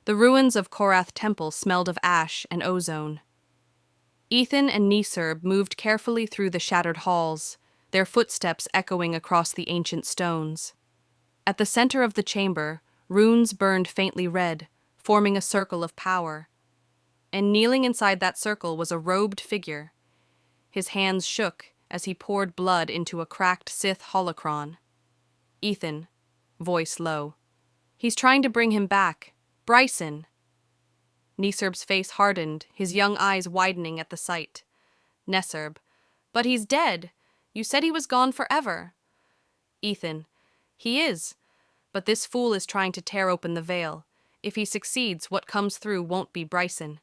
The ruins of Korath Temple smelled of ash and ozone. Ethan and Nisurb moved carefully through the shattered halls, their footsteps echoing across the ancient stones. At the center of the chamber, runes burned faintly red, forming a circle of power. And kneeling inside that circle was a robed figure. His hands shook as he poured blood into a cracked Sith holocron. Ethan, voice low. He's trying to bring him back. Bryson. Niserb's face hardened, his young eyes widening at the sight. Neserb. But he's dead. You said he was gone forever. Ethan. He is. But this fool is trying to tear open the veil. If he succeeds, what comes through won't be Bryson.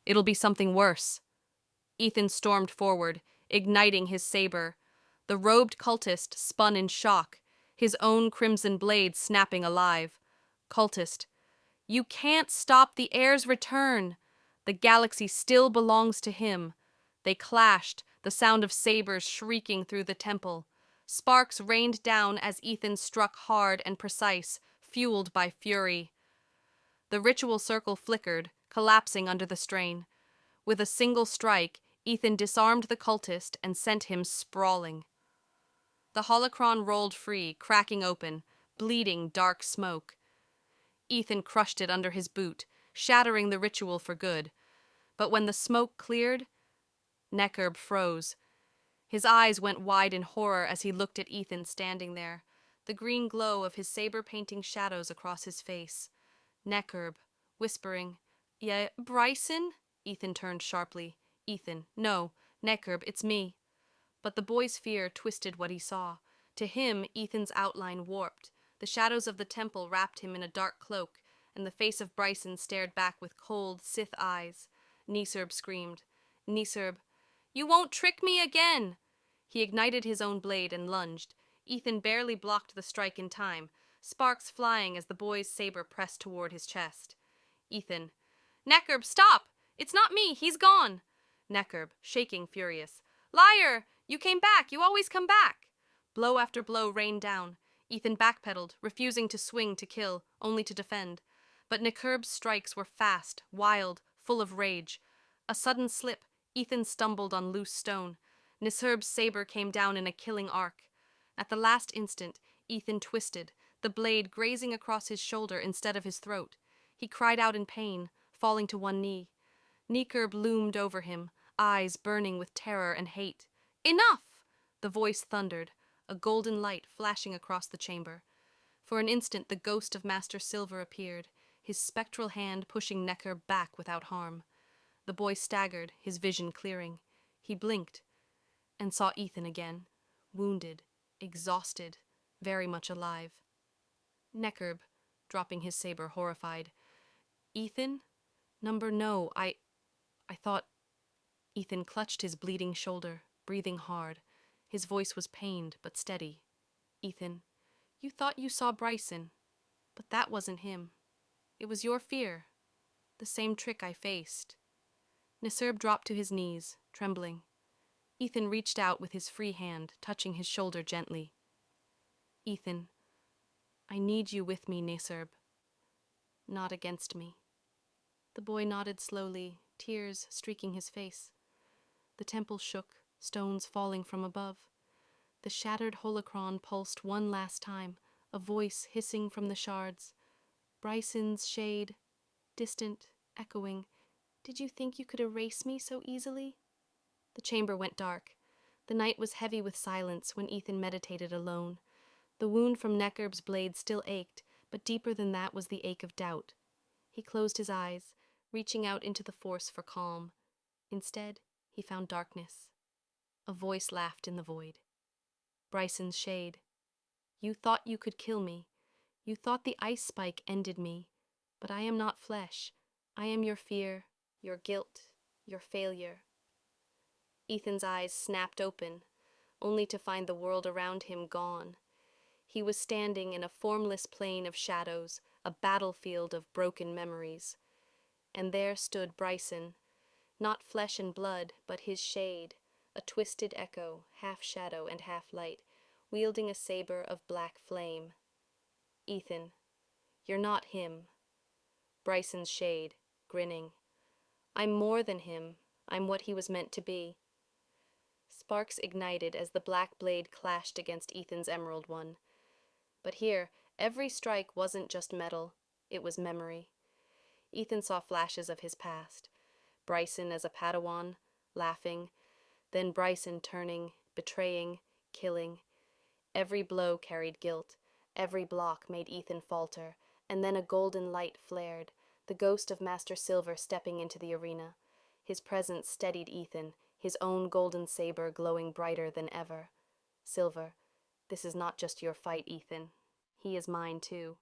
It'll be something worse. Ethan stormed forward, igniting his saber. The robed cultist spun in shock, his own crimson blade snapping alive. Cultist. You can't stop the heir's return. The galaxy still belongs to him. They clashed, the sound of sabers shrieking through the temple. Sparks rained down as Ethan struck hard and precise, fueled by fury. The ritual circle flickered, collapsing under the strain. With a single strike, Ethan disarmed the cultist and sent him sprawling. The holocron rolled free, cracking open, bleeding dark smoke. Ethan crushed it under his boot, shattering the ritual for good. But when the smoke cleared, Nekurb froze. His eyes went wide in horror as he looked at Ethan standing there, the green glow of his saber painting shadows across his face. Nekurb, whispering, "Yeah, Bryson?" Ethan turned sharply. Ethan, "No, Nekurb, it's me." But the boy's fear twisted what he saw. To him, Ethan's outline warped. The shadows of the temple wrapped him in a dark cloak, and the face of Bryson stared back with cold, Sith eyes. Nisurb screamed. Nisurb, "You won't trick me again!" He ignited his own blade and lunged. Ethan barely blocked the strike in time, sparks flying as the boy's saber pressed toward his chest. Ethan, "Nekurb, stop! It's not me, he's gone!" Nekurb, shaking furious. "Liar! You came back, you always come back!" Blow after blow rained down. Ethan backpedaled, refusing to swing to kill, only to defend. But Nekurb's strikes were fast, wild, full of rage. A sudden slip, Ethan stumbled on loose stone. Nisurb's saber came down in a killing arc. At the last instant, Ethan twisted, the blade grazing across his shoulder instead of his throat. He cried out in pain, falling to one knee. Nekurb loomed over him, eyes burning with terror and hate. "Enough!" The voice thundered, a golden light flashing across the chamber. For an instant the ghost of Master Silver appeared, his spectral hand pushing Nekurb back without harm. The boy staggered, his vision clearing. He blinked, and saw Ethan again, wounded, exhausted, very much alive. Nekurb, dropping his saber, horrified. "Ethan? No, I thought..." Ethan clutched his bleeding shoulder, breathing hard. His voice was pained, but steady. "Ethan, you thought you saw Bryson, but that wasn't him. It was your fear, the same trick I faced." Nisurb dropped to his knees, trembling. Ethan reached out with his free hand, touching his shoulder gently. "Ethan, I need you with me, Nisurb. Not against me." The boy nodded slowly, tears streaking his face. The temple shook, stones falling from above. The shattered holocron pulsed one last time, a voice hissing from the shards. Bryson's shade, distant, echoing. "Did you think you could erase me so easily?" The chamber went dark. The night was heavy with silence when Ethan meditated alone. The wound from Nekurb's blade still ached, but deeper than that was the ache of doubt. He closed his eyes, reaching out into the force for calm. Instead, he found darkness. A voice laughed in the void. Bryson's shade. "You thought you could kill me. You thought the ice spike ended me. But I am not flesh. I am your fear, your guilt, your failure." Ethan's eyes snapped open, only to find the world around him gone. He was standing in a formless plain of shadows, a battlefield of broken memories. And there stood Bryson, not flesh and blood, but his shade, a twisted echo, half shadow and half light, wielding a saber of black flame. "Ethan, you're not him. Bryson's shade, grinning. I'm more than him. I'm what he was meant to be. Sparks ignited as the black blade clashed against Ethan's emerald one. But here, every strike wasn't just metal, it was memory. Ethan saw flashes of his past. Bryson as a Padawan, laughing, then Bryson turning, betraying, killing. Every blow carried guilt, every block made Ethan falter, and then a golden light flared, the ghost of Master Silver stepping into the arena. His presence steadied Ethan, his own golden saber glowing brighter than ever. Silver, this is not just your fight, Ethan. He is mine too.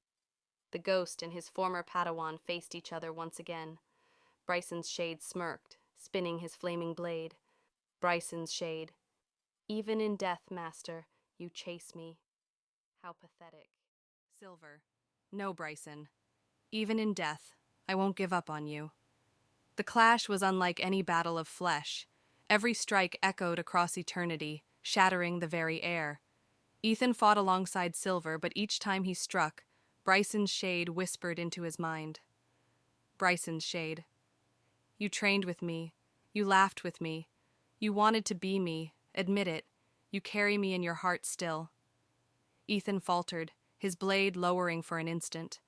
The ghost and his former Padawan faced each other once again. Bryson's shade smirked, spinning his flaming blade. Bryson's shade. Even in death, Master, you chase me. How pathetic. Silver. No, Bryson. Even in death, I won't give up on you. The clash was unlike any battle of flesh. Every strike echoed across eternity, shattering the very air. Ethan fought alongside Silver, but each time he struck, Bryson's shade whispered into his mind. Bryson's shade. You trained with me. You laughed with me. You wanted to be me. Admit it. You carry me in your heart still. Ethan faltered, his blade lowering for an instant.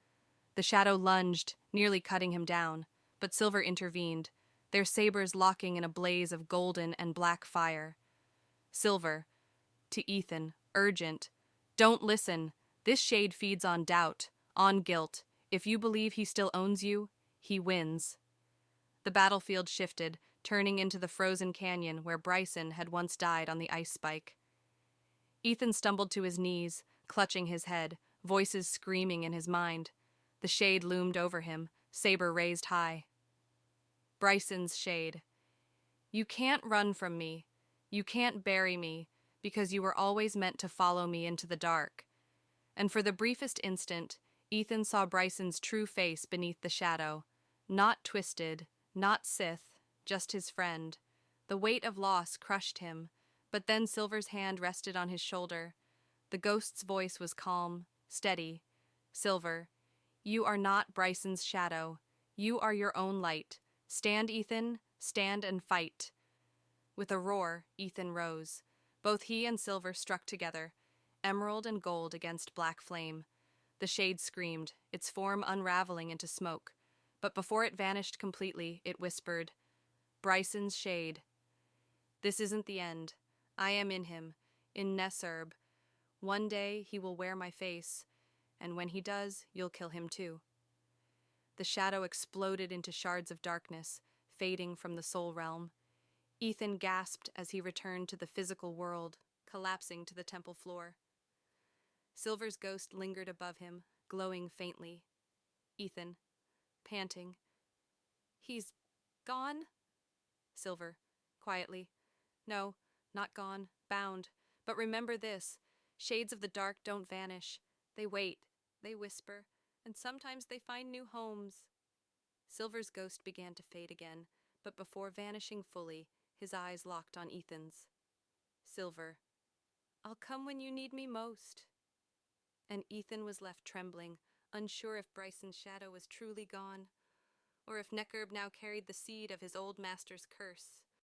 The shadow lunged, nearly cutting him down, but Silver intervened, their sabers locking in a blaze of golden and black fire. Silver, to Ethan, urgent. Don't listen. This shade feeds on doubt, on guilt. If you believe he still owns you, he wins. The battlefield shifted, turning into the frozen canyon where Bryson had once died on the ice spike. Ethan stumbled to his knees, clutching his head, voices screaming in his mind. The shade loomed over him, saber raised high. Bryson's shade. You can't run from me. You can't bury me, because you were always meant to follow me into the dark. And for the briefest instant, Ethan saw Bryson's true face beneath the shadow. Not twisted, not Sith, just his friend. The weight of loss crushed him, but then Silver's hand rested on his shoulder. The ghost's voice was calm, steady. Silver, you are not Bryson's shadow. You are your own light. Stand, Ethan, stand and fight. With a roar, Ethan rose. Both he and Silver struck together, emerald and gold against black flame. The shade screamed, its form unraveling into smoke. But before it vanished completely, it whispered, Bryson's shade. This isn't the end. I am in him, in Nesserb. One day he will wear my face, and when he does, you'll kill him too. The shadow exploded into shards of darkness, fading from the soul realm. Ethan gasped as he returned to the physical world, collapsing to the temple floor. Silver's ghost lingered above him, glowing faintly. Ethan, panting. He's gone? Silver, quietly. No, not gone, bound. But remember this, shades of the dark don't vanish. They wait, they whisper, and sometimes they find new homes. Silver's ghost began to fade again, but before vanishing fully, his eyes locked on Ethan's. Silver, I'll come when you need me most. And Ethan was left trembling, unsure if Bryson's shadow was truly gone, or if Neckerb now carried the seed of his old master's curse.